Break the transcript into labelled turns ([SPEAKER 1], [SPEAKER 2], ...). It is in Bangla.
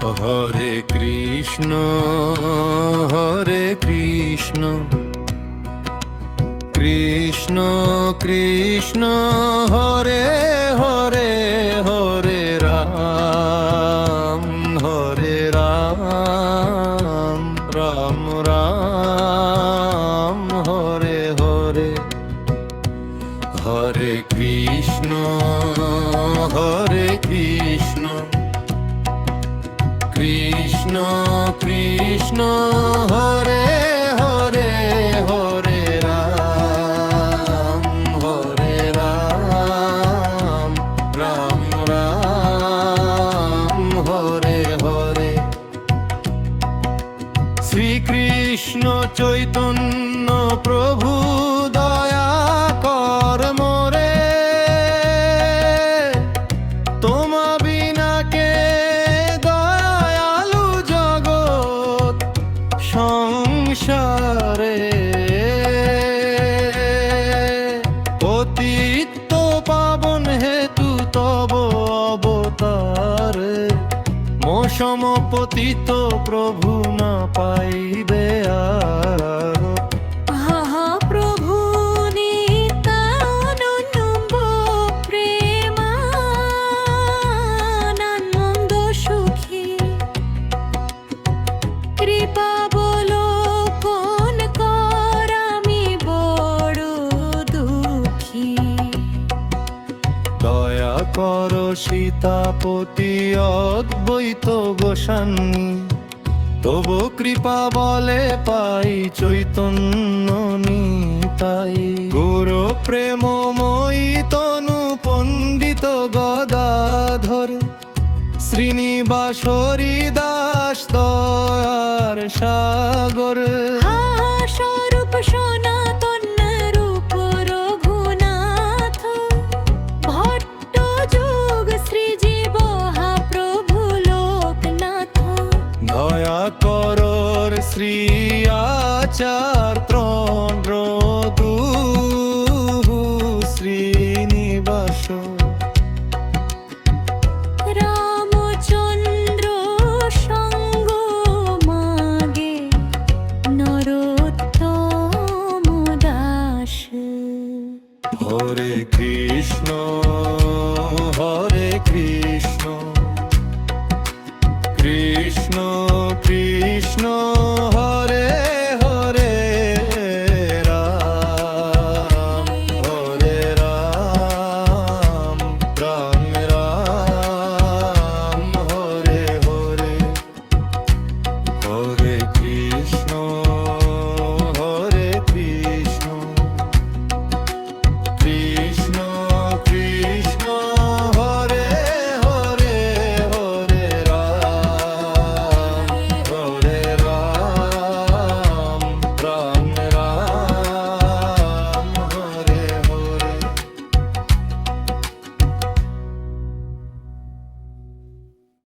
[SPEAKER 1] হরে কৃষ্ণ কৃষ্ণ কৃষ্ণ হরে হরে হরে রাম রাম রাম হরে হরে হরে কৃষ্ণ কৃষ্ণ কৃষ্ণ হরে হরে হরে রাম রাম রাম হরে হরে শ্রীকৃষ্ণ চৈতন্য প্রভু দয়া কর মোরে তোমা বিনা কে দয়ালু জগৎ সংসারে পতিত পাবন হেতু তব অবতারে মোসম পতিত প্রভু না পাইবে আর দয়া কর সীতাপতি অদ্বৈত গোসান্নী তব কৃপা বলে পাই চৈতন্য নিতাই গুর প্রেমময়ী তনু পণ্ডিত গদাধর শ্রীনিবাস হরিদাস দয়ার সাগর
[SPEAKER 2] স্বরূপ সনাতন রূপ রঘুনাথ ভট্ট যুগ শ্রীজীব প্রভু লোকনাথ
[SPEAKER 1] দয়া করর শ্রী আচার ত্রণ শ্রীনিবাস
[SPEAKER 2] রামচন্দ্র সঙ্গ মাগে নরোত্তম দাস
[SPEAKER 1] হরে কৃষ্ণ